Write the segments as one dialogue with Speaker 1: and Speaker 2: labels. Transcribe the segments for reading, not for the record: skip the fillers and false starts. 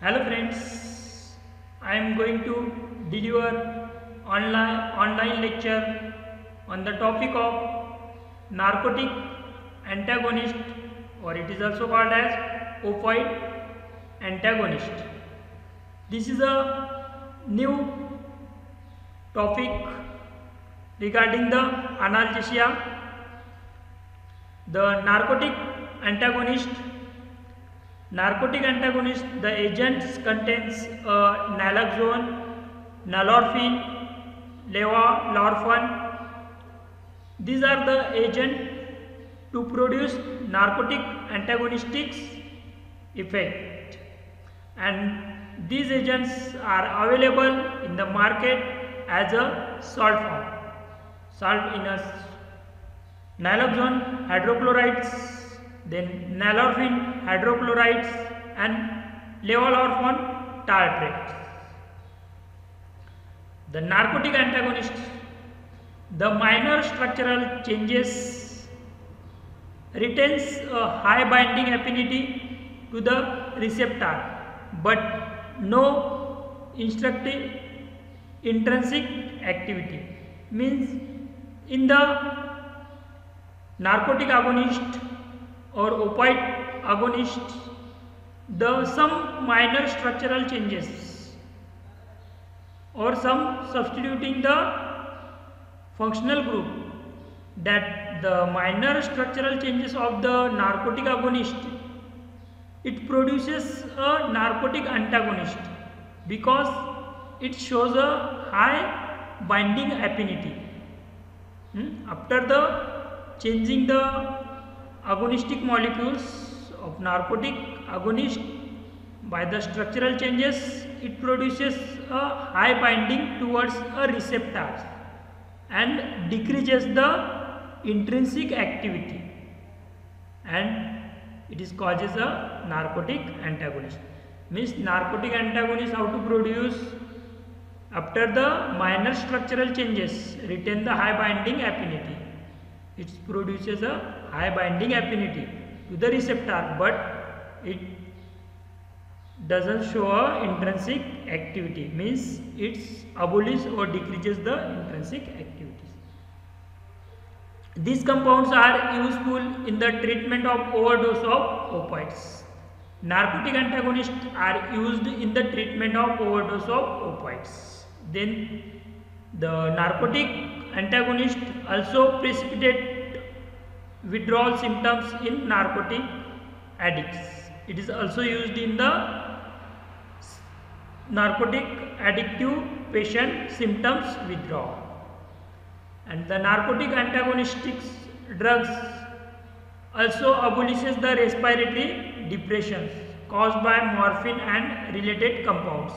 Speaker 1: Hello friends, I am going to deliver online lecture on the topic of narcotic antagonist, or it is also called as opioid antagonist. This is a new topic regarding the analgesia. The narcotic antagonist, the agents contains naloxone, nalorphine, levolorphan. These are the agent to produce narcotic antagonistic effect, and these agents are available in the market as a salt form. Salt in a naloxone hydrochlorides, then nalorphine hydrochlorides, and levolorphan tartrate. The narcotic antagonist, the minor structural changes retains a high binding affinity to the receptor, but no intrinsic activity. Means in the narcotic agonist or opioid agonist, some minor structural changes or some substituting the functional group, that the minor structural changes of the narcotic agonist, it produces a narcotic antagonist because it shows a high binding affinity. After the changing the agonistic molecules of narcotic agonist by the structural changes, it produces a high binding towards a receptor and decreases the intrinsic activity, and it is causes a narcotic antagonist. Means narcotic antagonist how to produce? After the minor structural changes retain the high binding affinity, it produces a high binding affinity to the receptor, but it doesn't show a intrinsic activity. Means it abolishes or decreases the intrinsic activities. These compounds are useful in the treatment of overdose of opioids. Narcotic antagonists are used in the treatment of overdose of opioids. Then the narcotic antagonist also precipitate withdrawal symptoms in narcotic addicts. It is also used in the narcotic addictive patient symptoms withdrawal. And the narcotic antagonistic drugs also abolishes the respiratory depressions caused by morphine and related compounds.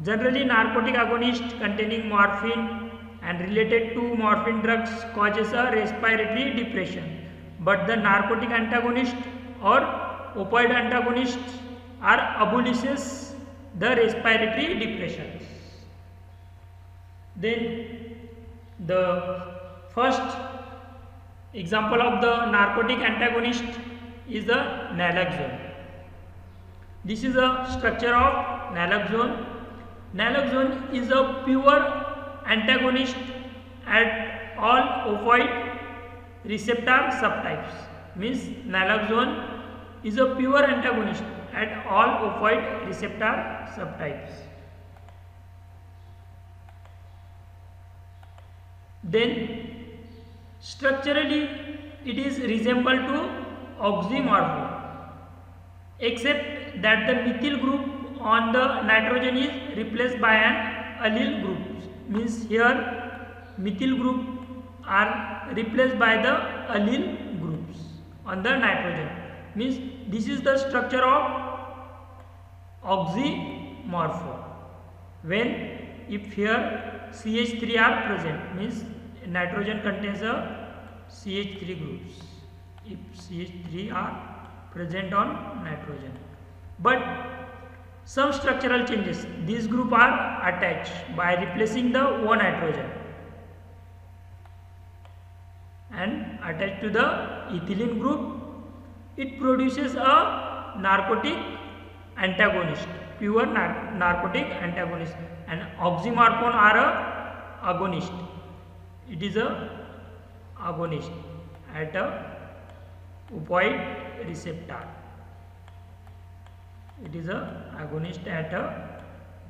Speaker 1: Generally, narcotic agonist containing morphine and related to morphine drugs causes a respiratory depression, but the narcotic antagonist or opioid antagonist are abolishes the respiratory depressions. Then the first example of the narcotic antagonist is the naloxone. This is a structure of naloxone. Naloxone is a pure antagonist at all opioid receptor subtypes. Means naloxone is a pure antagonist at all opioid receptor subtypes. Then structurally it is resemble to oxymorphone, except that the methyl group on the nitrogen is replaced by an allyl group. Means here methyl group are replaced by the allyl groups on the nitrogen. Means this is the structure of oxymorphone. When if here CH3 are present, means nitrogen contains a CH3 groups if CH3 are present on nitrogen. But some structural changes, these group are attached by replacing the O nitrogen and attached to the ethylene group, it produces a narcotic antagonist pure narcotic antagonist, and oxymorphone are a agonist. It is a agonist at a opioid receptor. It is a agonist at a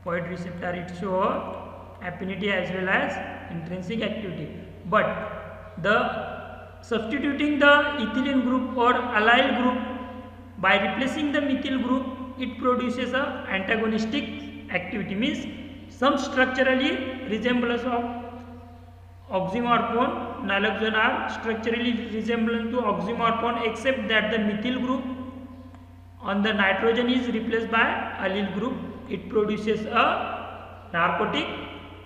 Speaker 1: opioid receptor. It shows affinity as well as intrinsic activity. But the substituting the ethylene group or allyl group by replacing the methyl group, it produces a antagonistic activity, means some structurally resemblance of oxymorphone. Naloxone are structurally resemblant to oxymorphone, except that the methyl group on the nitrogen is replaced by allyl group. It produces a narcotic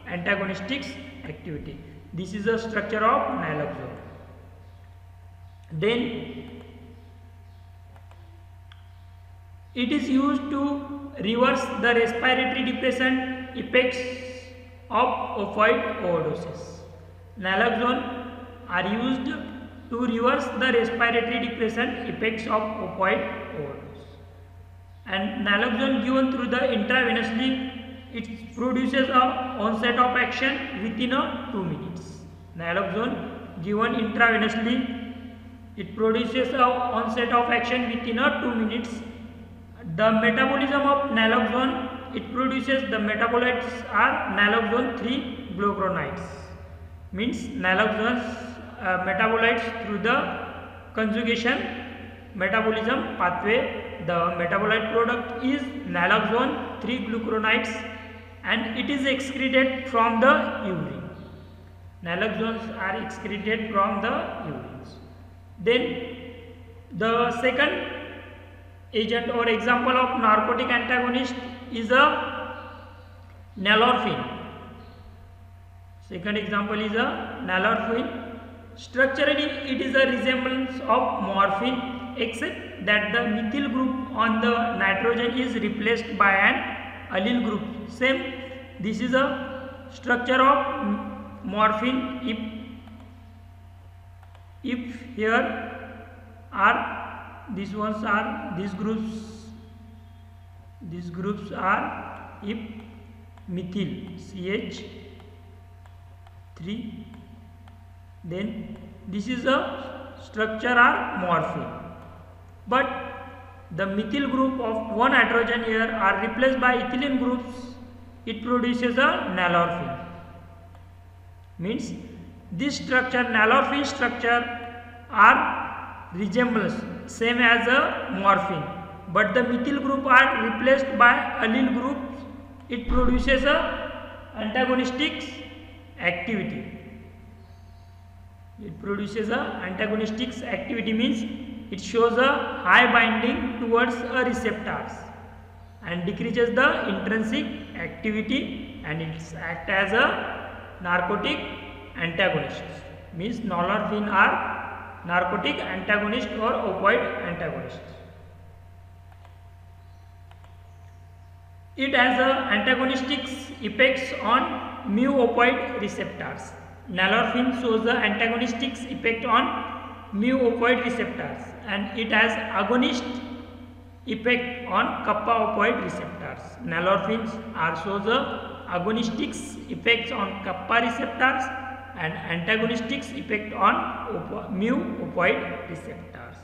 Speaker 1: antagonistic activity. This is the structure of naloxone. Then it is used to reverse the respiratory depression effects of opioid overdoses. Naloxone are used to reverse the respiratory depression effects of opioid overdose. And naloxone given through the intravenously, it produces a onset of action within 2 minutes. Naloxone given intravenously, it produces a onset of action within 2 minutes. The metabolism of naloxone, it produces the metabolites are naloxone 3 glucuronides, means naloxone metabolites through the conjugation metabolism pathway. The metabolite product is naloxone 3 glucuronides, and it is excreted from the urine. Naloxones are excreted from the urines. Then the second agent or example of narcotic antagonist is a nalorphine. Second example is a nalorphine. Structurally it is a resemblance of morphine, except that the methyl group on the nitrogen is replaced by an allyl group. Same, this is a structure of morphine. If here are these ones are these groups are if methyl CH3, then this is a structure are morphine, but the methyl group of one hydrogen here are replaced by ethylene groups. It produces a nalorphine, means this structure nalorphine structure are resemblance same as a morphine, but the methyl group are replaced by allyl groups. It produces a antagonistic activity. It produces a antagonistic activity, means it shows a high binding towards a receptors and decreases the intrinsic activity, and it acts as a narcotic antagonist, means nalorphine are narcotic antagonist or opioid antagonist. It has antagonistic effects on mu opioid receptors. Nalorphine shows the antagonistic effect on mu opioid receptors, and it has agonist effect on kappa opioid receptors. Nalorphine shows the agonistic effects on kappa receptors and antagonistic effect on mu opioid receptors.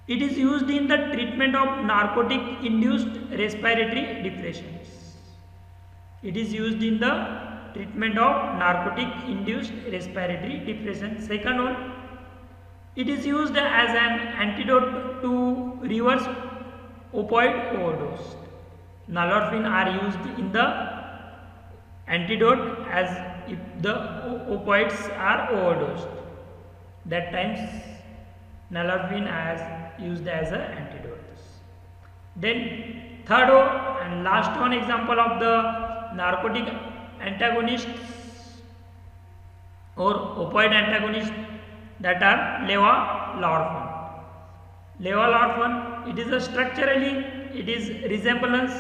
Speaker 1: It is used in the treatment of narcotic induced respiratory depressions. It is used in the treatment of narcotic induced respiratory depression. Second one, it is used as an antidote to reverse opioid overdose. Nalorphine are used in the antidote as if the opioids are overdosed. That times nalorphine is used as an antidote. Then third and last one example of the narcotic antagonists or opioid antagonists, that are levolorphan. Levolorphan, it is a structurally it is resemblance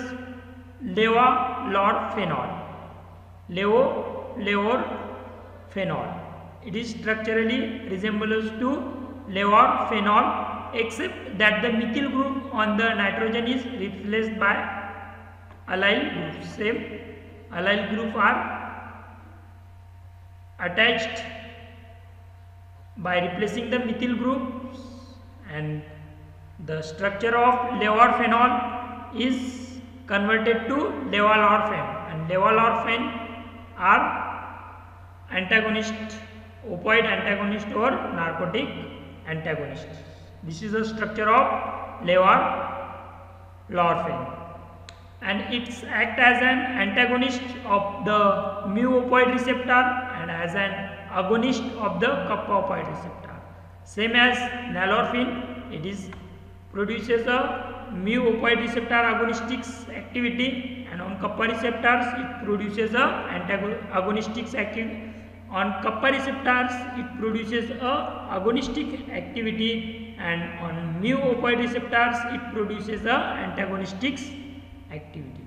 Speaker 1: levolorphenol. Levorphenol. It is structurally resemblance to levorphenol, except that the methyl group on the nitrogen is replaced by allyl groups. Same allyl group are attached by replacing the methyl groups, and the structure of levorphenol is converted to levalorphan, and levalorphan are antagonist, opioid antagonist or narcotic antagonist. This is the structure of levalorphan, and it's act as an antagonist of the mu opioid receptor and as an agonist of the kappa opioid receptor. Same as nalorphine, it is produces a mu opioid receptor agonistic activity, and on kappa receptors it produces a agonistic activity. On kappa receptors it produces a agonistic activity, and on mu opioid receptors it produces a antagonistic activity.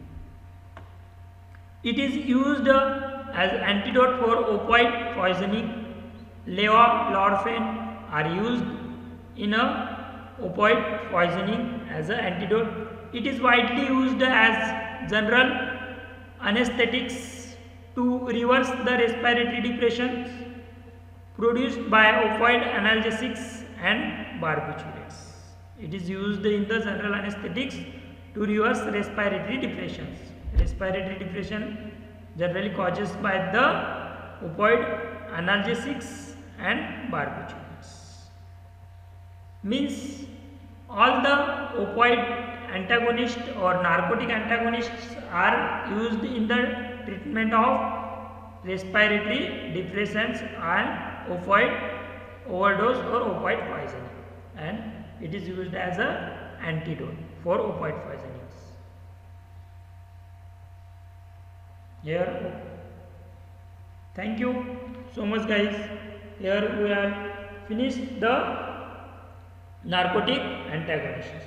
Speaker 1: It is used as antidote for opioid poisoning. Levalorphan are used in a opioid poisoning as an antidote. It is widely used as general anesthetics to reverse the respiratory depressions produced by opioid analgesics and barbiturates. It is used in the general anesthetics to reverse respiratory depressions. Respiratory depression generally causes by the opioid analgesics and barbiturates. Means all the opioid antagonists or narcotic antagonists are used in the treatment of respiratory depressions and opioid overdose or opioid poisoning, and it is used as an antidote for opioid poisonings. Here, thank you so much guys. Here we have finished the narcotic antagonists.